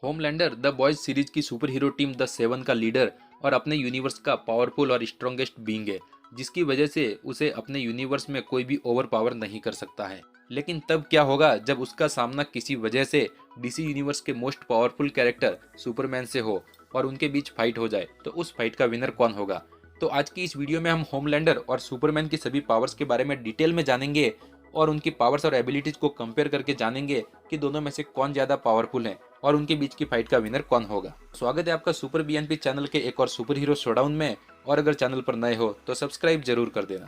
Homelander the boys series की super hero team the seven का leader और अपने यूनिवर्स का पावरफुल और स्ट्रॉन्गेस्ट बीइंग है, जिसकी वजह से उसे अपने यूनिवर्स में कोई भी ओवर पावर नहीं कर सकता है। लेकिन तब क्या होगा जब उसका सामना किसी वजह से डीसी यूनिवर्स के मोस्ट पावरफुल कैरेक्टर सुपरमैन से हो और उनके बीच फाइट हो जाए, तो उस फाइट का विनर कौन होगा? तो आज की इस वीडियो में हम होमलैंडर और सुपरमैन की सभी पावर्स के बारे में डिटेल में जानेंगे और उनकी पावर्स और एबिलिटीज को कंपेयर करके जानेंगे कि दोनों में से कौन ज्यादा पावरफुल है और उनके बीच की फाइट का विनर कौन होगा। स्वागत है आपका सुपर बीएनपी चैनल के एक और सुपर हीरो शोडाउन में, और अगर चैनल पर नए हो तो सब्सक्राइब जरूर कर देना।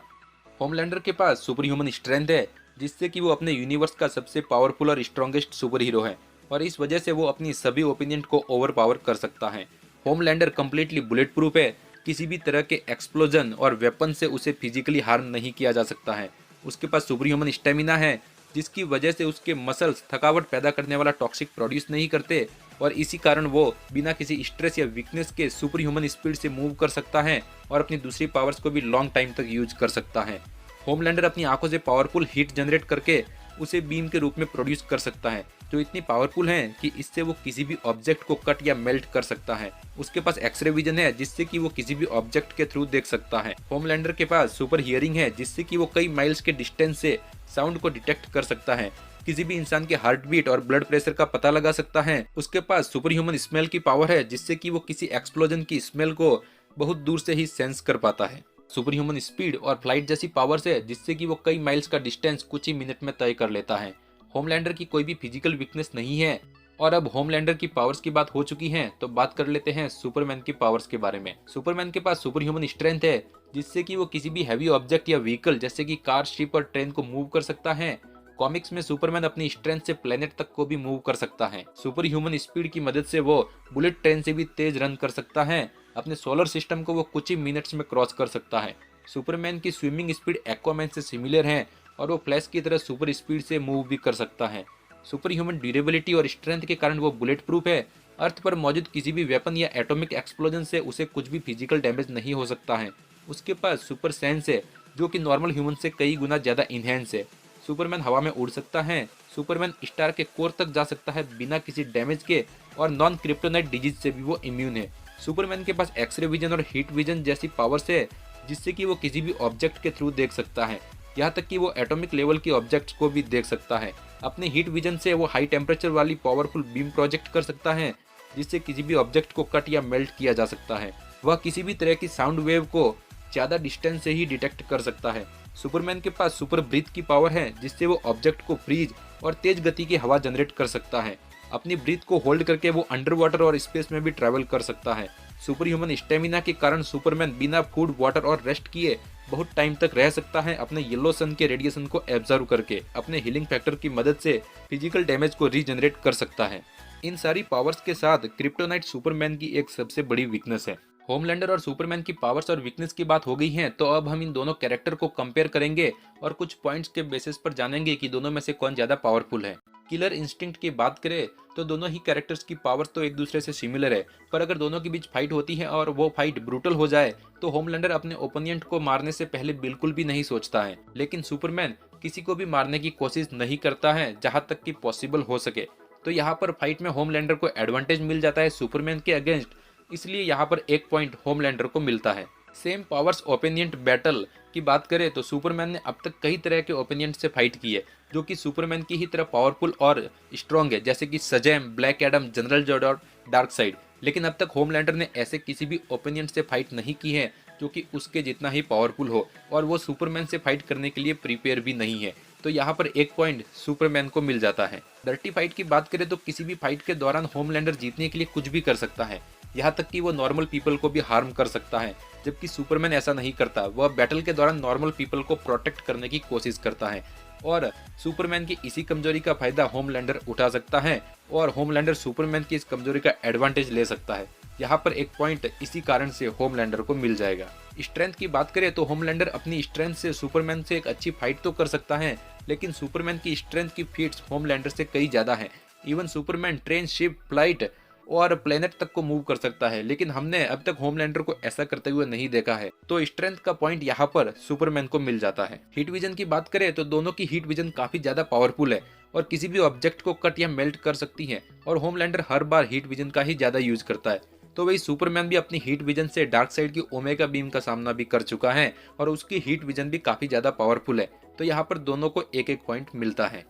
होमलैंडर के पास सुपर ह्यूमन स्ट्रेंथ है, जिससे कि वो अपने यूनिवर्स का सबसे पावरफुल और स्ट्रॉन्गेस्ट सुपर हीरो है, और इस वजह से वो अपनी सभी ओपिनियन को ओवर पावर कर सकता है। होमलैंडर कम्प्लीटली बुलेट प्रूफ है, किसी भी तरह के एक्सप्लोजन और वेपन से उसे फिजिकली हार्म नहीं किया जा सकता है। उसके पास सुपर ह्यूमन स्टेमिना है, जिसकी वजह से उसके मसल्स थकावट पैदा करने वाला टॉक्सिक प्रोड्यूस नहीं करते, और इसी कारण वो बिना किसी स्ट्रेस या वीकनेस के सुपर ह्यूमन स्पीड से मूव कर सकता है और अपनी दूसरी पावर्स को भी लॉन्ग टाइम तक यूज कर सकता है। होमलैंडर अपनी आंखों से पावरफुल हीट जनरेट करके उसे बीम के रूप में प्रोड्यूस कर सकता है, जो इतनी पावरफुल है कि इससे वो किसी भी ऑब्जेक्ट को कट या मेल्ट कर सकता है। उसके पास एक्सरे विजन है, जिससे कि वो किसी भी ऑब्जेक्ट के थ्रू देख सकता है। होमलैंडर के पास सुपर हियरिंग है, जिससे कि वो कई माइल्स के डिस्टेंस से साउंड को डिटेक्ट कर सकता है, किसी भी इंसान के हार्ट बीट और ब्लड प्रेशर का पता लगा सकता है। उसके पास सुपर ह्यूमन स्मेल की पावर है, जिससे कि वो किसी एक्सप्लोजन की स्मेल को बहुत दूर से ही सेंस कर पाता है। सुपर ह्यूमन स्पीड और फ्लाइट जैसी पावर्स है, जिससे कि वो कई माइल्स का डिस्टेंस कुछ ही मिनट में तय कर लेता है। होमलैंडर की कोई भी फिजिकल वीकनेस नहीं है। और अब होमलैंडर की पावर्स की बात हो चुकी है, तो बात कर लेते हैं सुपरमैन की पावर्स के बारे में। सुपरमैन के पास सुपर ह्यूमन स्ट्रेंथ है, जिससे कि वो किसी भी हैवी ऑब्जेक्ट या व्हीकल जैसे कि कार, शिप और ट्रेन को मूव कर सकता है। कॉमिक्स में सुपरमैन अपनी स्ट्रेंथ से प्लेनेट तक को भी मूव कर सकता है। सुपर ह्यूमन स्पीड की मदद से वो बुलेट ट्रेन से भी तेज रन कर सकता है। अपने सोलर सिस्टम को वो कुछ ही मिनट्स में क्रॉस कर सकता है। सुपरमैन की स्विमिंग स्पीड एक्वामैन से सिमिलर है, और वो फ्लैश की तरह सुपर स्पीड से मूव भी कर सकता है। सुपर ह्यूमन ड्यूरेबिलिटी और स्ट्रेंथ के कारण वो बुलेट प्रूफ है। अर्थ पर मौजूद किसी भी वेपन या एटॉमिक एक्सप्लोजन से उसे कुछ भी फिजिकल डैमेज नहीं हो सकता है। उसके पास सुपर सेंस है, जो कि नॉर्मल ह्यूमन से कई गुना ज्यादा इनहेंस है। सुपरमैन हवा में उड़ सकता है। सुपरमैन स्टार के कोर तक जा सकता है बिना किसी डैमेज के, और नॉन क्रिप्टोनाइट डिजीज से भी वो इम्यून है। सुपरमैन के पास एक्सरे विजन और हीट विजन जैसी पावर्स है, जिससे कि वो किसी भी ऑब्जेक्ट के थ्रू देख सकता है, यहाँ तक कि वो एटॉमिक लेवल के ऑब्जेक्ट्स को भी देख सकता है। अपने हीट विजन से वो हाई टेम्परेचर वाली पावरफुल बीम प्रोजेक्ट कर सकता है, जिससे किसी भी ऑब्जेक्ट को कट या मेल्ट किया जा सकता है। वह किसी भी तरह की साउंड वेव को ज्यादा डिस्टेंस से ही डिटेक्ट कर सकता है। सुपरमैन के पास सुपर ब्रीथ की पावर है, जिससे वो ऑब्जेक्ट को फ्रीज और तेज गति की हवा जनरेट कर सकता है। अपनी ब्रीथ को होल्ड करके वो अंडर वाटर और स्पेस में भी ट्रैवल कर सकता है। सुपर ह्यूमन स्टेमिना के कारण सुपरमैन बिना फूड, वाटर और रेस्ट किए बहुत टाइम तक रह सकता है, अपने येलो सन के रेडिएशन को एब्जॉर्व करके अपने हीलिंग फैक्टर की मदद से फिजिकल डैमेज को रीजनरेट कर सकता है। इन सारी पावर्स के साथ क्रिप्टोनाइट सुपरमैन की एक सबसे बड़ी वीकनेस है। होमलैंडर और सुपरमैन की पावर्स और वीकनेस की बात हो गई है, तो अब हम इन दोनों कैरेक्टर को कंपेयर करेंगे और कुछ पॉइंट्स के बेसिस पर जानेंगे कि दोनों में से कौन ज्यादा पावरफुल है। किलर इंस्टिंक्ट की बात करें तो दोनों ही कैरेक्टर्स की पावर्स तो एक दूसरे से सिमिलर है, पर अगर दोनों के बीच फाइट होती है और वो फाइट ब्रूटल हो जाए, तो होमलैंडर अपने ओपोनेंट को मारने से पहले बिल्कुल भी नहीं सोचता है, लेकिन सुपरमैन किसी को भी मारने की कोशिश नहीं करता है जहां तक कि पॉसिबल हो सके। तो यहाँ पर फाइट में होमलैंडर को एडवांटेज मिल जाता है सुपरमैन के अगेंस्ट, इसलिए यहाँ पर एक पॉइंट होमलैंडर को मिलता है। सेम पावर्स ओपिनियंट बैटल की बात करें तो सुपरमैन ने अब तक कई तरह के ओपिनियंट से फाइट की है, जो कि सुपरमैन की ही तरह पावरफुल और स्ट्रॉन्ग है, जैसे कि सजैम, ब्लैक एडम, जनरल जोड और डार्क साइड। लेकिन अब तक होमलैंडर ने ऐसे किसी भी ओपिनियंट से फाइट नहीं की है जो कि उसके जितना ही पावरफुल हो, और वो सुपरमैन से फाइट करने के लिए प्रिपेयर भी नहीं है। तो यहाँ पर एक पॉइंट सुपरमैन को मिल जाता है। डर्टी फाइट की बात करें तो किसी भी फाइट के दौरान होमलैंडर जीतने के लिए कुछ भी कर सकता है, यहाँ तक कि वो नॉर्मल पीपल को भी हार्म कर सकता है, जबकि सुपरमैन ऐसा नहीं करता। वह बैटल के दौरान नॉर्मल पीपल को प्रोटेक्ट करने की कोशिश करता है, और सुपरमैन की इसी कमजोरी का फायदा होमलैंडर उठा सकता है, और होमलैंडर सुपरमैन की इस कमजोरी का एडवांटेज ले सकता है। यहाँ पर एक पॉइंट इसी कारण से होमलैंडर को मिल जाएगा। स्ट्रेंथ की बात करें तो होमलैंडर अपनी स्ट्रेंथ से सुपरमैन से एक अच्छी फाइट तो कर सकता है, लेकिन सुपरमैन की स्ट्रेंथ की फीट्स होमलैंडर से कई ज्यादा है। Even Superman train, ship, flight और प्लेनेट तक को मूव कर सकता है, लेकिन हमने अब तक होमलैंडर को ऐसा करते हुए नहीं देखा है। तो स्ट्रेंथ का पॉइंट यहाँ पर सुपरमैन को मिल जाता है। हीट विजन की बात करें तो दोनों की हीट विजन काफी ज्यादा पावरफुल है। और किसी भी ऑब्जेक्ट को कट या मेल्ट कर सकती है, और होमलैंडर हर बार हीट विजन का ही ज्यादा यूज करता है। तो वही सुपरमैन भी अपनी हीट विजन से डार्क साइड की ओमेगा बीम का सामना भी कर चुका है और उसकी हीट विजन भी काफी ज्यादा पावरफुल है। तो यहाँ पर दोनों को एक एक पॉइंट मिलता है।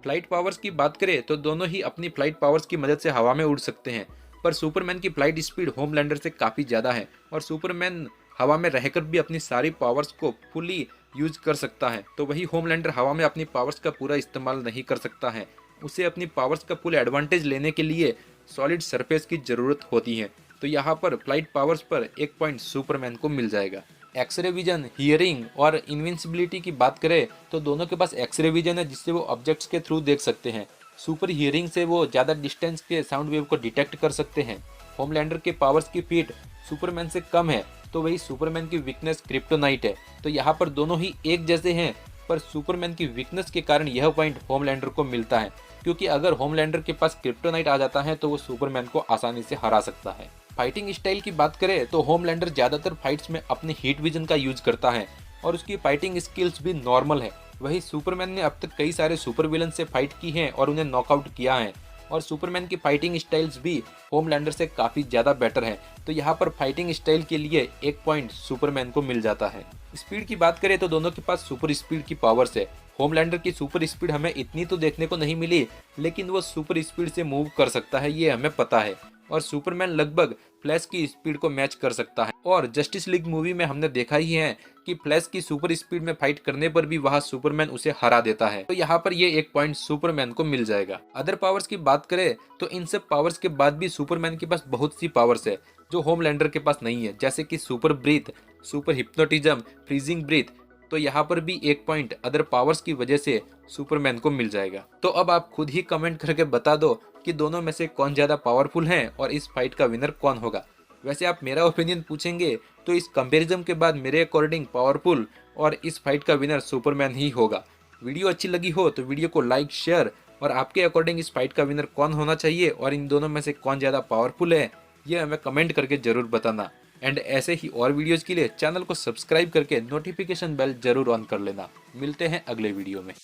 फ्लाइट पावर्स की बात करें तो दोनों ही अपनी फ्लाइट पावर्स की मदद से हवा में उड़ सकते हैं, पर सुपरमैन की फ्लाइट स्पीड होमलैंडर से काफी ज्यादा है और सुपरमैन हवा में रहकर भी अपनी सारी पावर्स को फुली यूज कर सकता है। तो वही होमलैंडर हवा में अपनी पावर्स का पूरा इस्तेमाल नहीं कर सकता है। उसे अपनी पावर्स का फुल एडवांटेज लेने के लिए सॉलिड सरफेस की जरूरत होती है। तो यहाँ पर फ्लाइट पावर्स पर एक पॉइंट सुपरमैन को मिल जाएगा। एक्सरे विजन, हियरिंग और इनविंसिबिलिटी की बात करें तो दोनों के पास एक्सरे विजन है जिससे वो ऑब्जेक्ट्स के थ्रू देख सकते हैं। सुपर हियरिंग से वो ज़्यादा डिस्टेंस के साउंड वेव को डिटेक्ट कर सकते हैं। होमलैंडर के पावर्स की फीट सुपरमैन से कम है, तो वही सुपरमैन की वीकनेस क्रिप्टोनाइट है। तो यहाँ पर दोनों ही एक जैसे हैं, पर सुपरमैन की वीकनेस के कारण यह पॉइंट होमलैंडर को मिलता है, क्योंकि अगर होमलैंडर के पास क्रिप्टोनाइट आ जाता है तो वो सुपरमैन को आसानी से हरा सकता है। फाइटिंग स्टाइल की बात करें तो होमलैंडर ज्यादातर फाइट्स में अपने हीट विजन का यूज करता है और उसकी फाइटिंग स्किल्स भी नॉर्मल है। वही सुपरमैन ने अब तक कई सारे सुपर विलन से फाइट की है और उन्हें नॉकआउट किया है, और सुपरमैन की फाइटिंग स्टाइल्स भी होमलैंडर से काफी ज्यादा बेटर है। तो यहाँ पर फाइटिंग स्टाइल के लिए एक पॉइंट सुपरमैन को मिल जाता है। स्पीड की बात करें तो दोनों के पास सुपर स्पीड की पावर्स है। होमलैंडर की सुपर स्पीड हमें इतनी तो देखने को नहीं मिली, लेकिन वो सुपर स्पीड से मूव कर सकता है, ये हमें पता है। और सुपरमैन लगभग फ्लैश की स्पीड को मैच कर सकता है, और जस्टिस लीग मूवी में हमने देखा ही है कि फ्लैश की सुपर स्पीड में फाइट करने पर भी वहां सुपरमैन उसे हरा देता है। तो यहाँ पर ये एक पॉइंट सुपरमैन को मिल जाएगा। अदर पावर्स की बात करें तो इन सब पावर्स के बाद भी सुपरमैन के पास बहुत सी पावर्स है जो होमलैंडर के पास नहीं है, जैसे कि super breath, super hypnotism, freezing breath. तो यहाँ पर भी एक पॉइंट अदर पावर्स की वजह से सुपरमैन को मिल जाएगा। तो अब आप खुद ही कमेंट करके बता दो कि दोनों में से कौन ज्यादा पावरफुल है और इस फाइट का विनर कौन होगा। वैसे आप मेरा ओपिनियन पूछेंगे तो इस कंपैरिजन के बाद मेरे अकॉर्डिंग पावरफुल और इस फाइट का विनर सुपरमैन ही होगा। वीडियो अच्छी लगी हो तो वीडियो को लाइक, शेयर, और आपके अकॉर्डिंग इस फाइट का विनर कौन होना चाहिए और इन दोनों में से कौन ज्यादा पावरफुल है, ये हमें कमेंट करके जरूर बताना। एंड ऐसे ही और वीडियोस के लिए चैनल को सब्सक्राइब करके नोटिफिकेशन बेल जरूर ऑन कर लेना। मिलते हैं अगले वीडियो में।